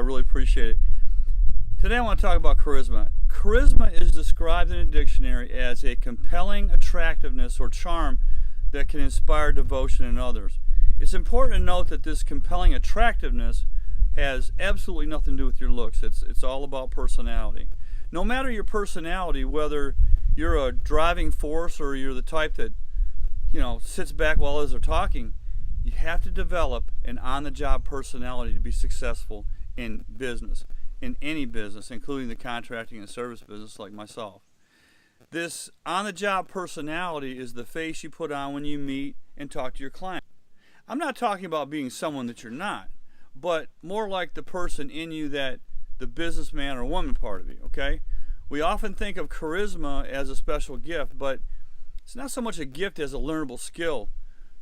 really appreciate it. Today I want to talk about charisma. Charisma is described in a dictionary as a compelling attractiveness or charm that can inspire devotion in others. It's important to note that this compelling attractiveness has absolutely nothing to do with your looks. It's all about personality. No matter your personality, whether you're a driving force or you're the type that, sits back while others are talking, you have to develop an on-the-job personality to be successful in business, in any business, including the contracting and service business like myself. This on-the-job personality is the face you put on when you meet and talk to your client. I'm not talking about being someone that you're not, but more like the person in you that the businessman or woman part of you, okay? We often think of charisma as a special gift, but it's not so much a gift as a learnable skill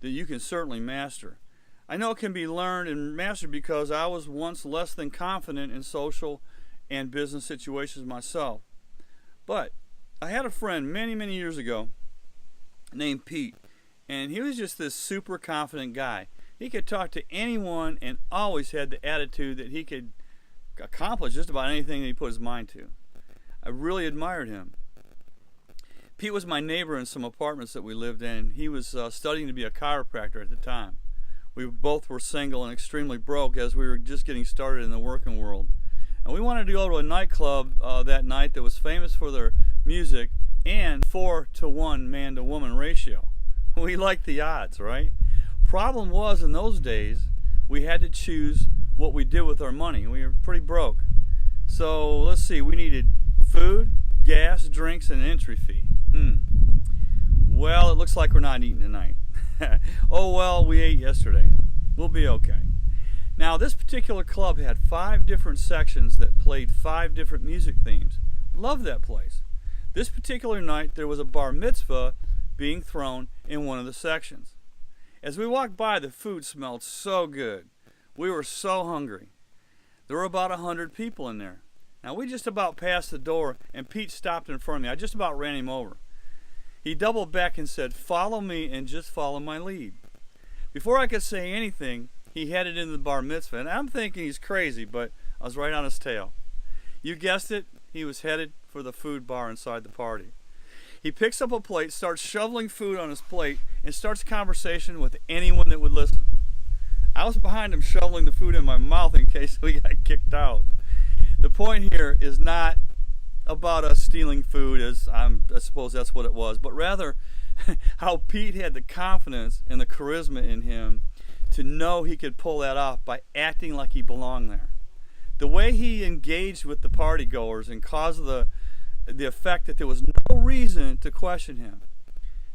that you can certainly master. I know it can be learned and mastered because I was once less than confident in social and business situations myself. But I had a friend many, many years ago named Pete, and he was just this super confident guy. He could talk to anyone and always had the attitude that he could accomplish just about anything that he put his mind to. I really admired him. Pete was my neighbor in some apartments that we lived in. He was studying to be a chiropractor at the time. We both were single and extremely broke as we were just getting started in the working world. And we wanted to go to a nightclub that night that was famous for their music and 4-to-1 man-to-woman ratio. We liked the odds, right? Problem was, in those days, we had to choose what we did with our money. We were pretty broke. So let's see, we needed food, gas, drinks, and an entry fee. Well, it looks like we're not eating tonight. Oh well, we ate yesterday. We'll be okay. Now, this particular club had 5 different sections that played 5 different music themes. Loved that place. This particular night, there was a bar mitzvah being thrown in one of the sections. As we walked by, the food smelled so good. We were so hungry. There were about 100 people in there. Now, we just about passed the door, and Pete stopped in front of me. I just about ran him over. He doubled back and said, "Follow me and just follow my lead." Before I could say anything, he headed into the bar mitzvah. And I'm thinking he's crazy, but I was right on his tail. You guessed it, he was headed for the food bar inside the party. He picks up a plate, starts shoveling food on his plate, and starts a conversation with anyone that would listen. I was behind him shoveling the food in my mouth in case we got kicked out. The point here is not about us stealing food, as I suppose that's what it was, but rather how Pete had the confidence and the charisma in him to know he could pull that off by acting like he belonged there. The way he engaged with the party goers and caused the effect that there was no reason to question him.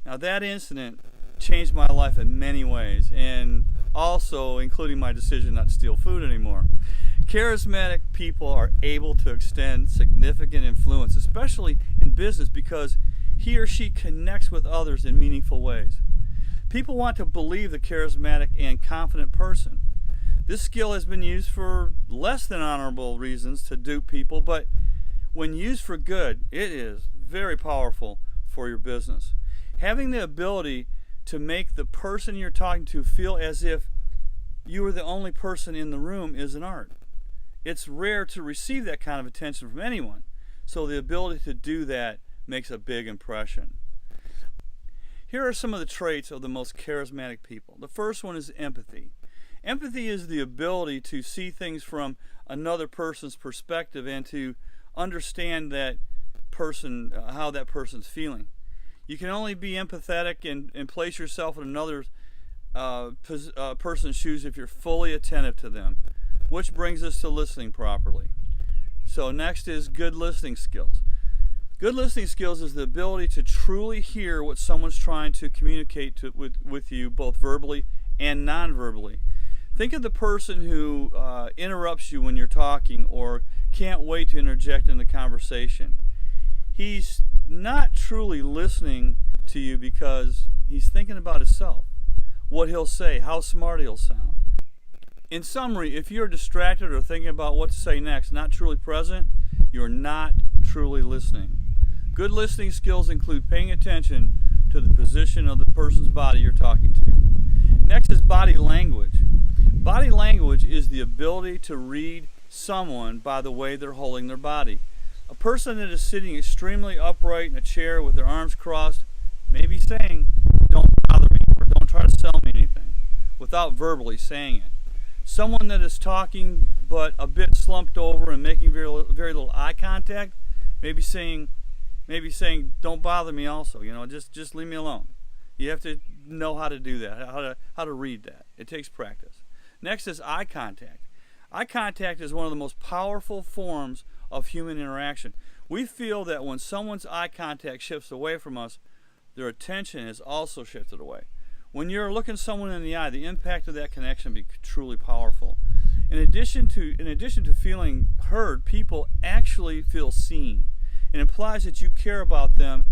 Now, that incident changed my life in many ways, and also including my decision not to steal food anymore. Charismatic people are able to extend significant influence, especially in business, because he or she connects with others in meaningful ways. People want to believe the charismatic and confident person. This skill has been used for less than honorable reasons to dupe people, but when used for good, it is very powerful for your business. Having the ability to make the person you're talking to feel as if you are the only person in the room is an art. It's rare to receive that kind of attention from anyone, so the ability to do that makes a big impression. Here are some of the traits of the most charismatic people. The first one is empathy. Empathy is the ability to see things from another person's perspective and to understand that person, how that person's feeling. You can only be empathetic and place yourself in another person's shoes if you're fully attentive to them, which brings us to listening properly. So next is good listening skills. Good listening skills is the ability to truly hear what someone's trying to communicate with you, both verbally and non-verbally. Think of the person who interrupts you when you're talking or can't wait to interject in the conversation. He's not truly listening to you because he's thinking about himself, what he'll say, how smart he'll sound. In summary, if you're distracted or thinking about what to say next, not truly present, you're not truly listening. Good listening skills include paying attention to the position of the person's body you're talking to. Next is body language. Body language is the ability to read someone by the way they're holding their body. A person that is sitting extremely upright in a chair with their arms crossed may be saying, "Don't bother me," or "Don't try to sell me anything," without verbally saying it. Someone that is talking but a bit slumped over and making very little eye contact may be saying, "Don't bother me," also. Just leave me alone. You have to know how to do that, how to read that. It takes practice. Next is eye contact. Eye contact is one of the most powerful forms of human interaction. We feel that when someone's eye contact shifts away from us, their attention is also shifted away. When you're looking someone in the eye, the impact of that connection be truly powerful. In addition to feeling heard, people actually feel seen. It implies that you care about them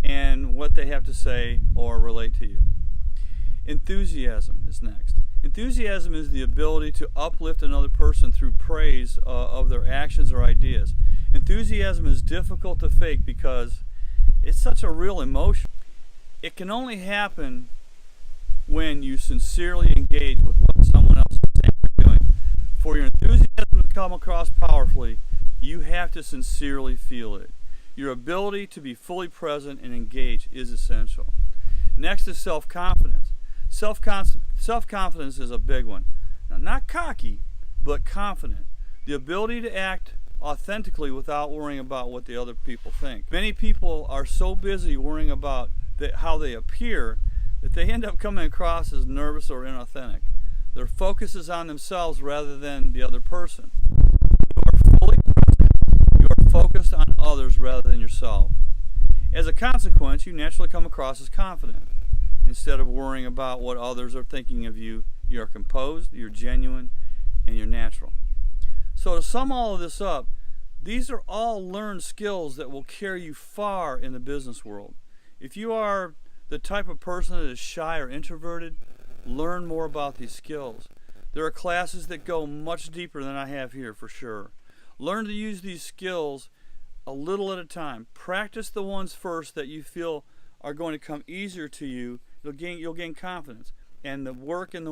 and what they have to say or relate to you. Enthusiasm is next. Enthusiasm is the ability to uplift another person through praise of their actions or ideas. Enthusiasm is difficult to fake because it's such a real emotion. It can only happen when you sincerely engage with what someone else is saying or doing. For your enthusiasm to come across powerfully, you have to sincerely feel it. Your ability to be fully present and engage is essential. Next is self-confidence. Self-confidence is a big one. Now, not cocky, but confident. The ability to act authentically without worrying about what the other people think. Many people are so busy worrying about how they appear that they end up coming across as nervous or inauthentic. Their focus is on themselves rather than the other person. You are fully present. You are focused on others rather than yourself. As a consequence, you naturally come across as confident. Instead of worrying about what others are thinking of you, you are composed, you're genuine, and you're natural. So to sum all of this up, these are all learned skills that will carry you far in the business world. If you are the type of person that is shy or introverted, learn more about these skills. There are classes that go much deeper than I have here for sure. Learn to use these skills a little at a time. Practice the ones first that you feel are going to come easier to you. You'll gain confidence, and work on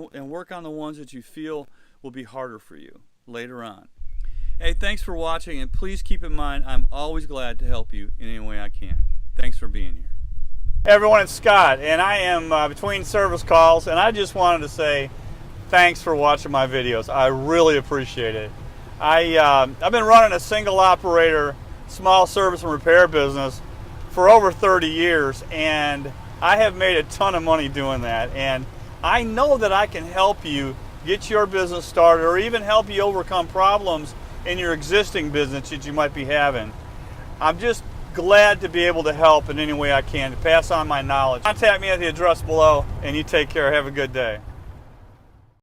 the ones that you feel will be harder for you later on. Hey, thanks for watching, and please keep in mind I'm always glad to help you in any way I can. Thanks for being here. Hey everyone, it's Scott, and I am between service calls, and I just wanted to say thanks for watching my videos. I really appreciate it. I've been running a single operator small service and repair business for over 30 years, and I have made a ton of money doing that, and I know that I can help you get your business started or even help you overcome problems in your existing business that you might be having. I'm just glad to be able to help in any way I can, to pass on my knowledge. Contact me at the address below, and you take care. Have a good day.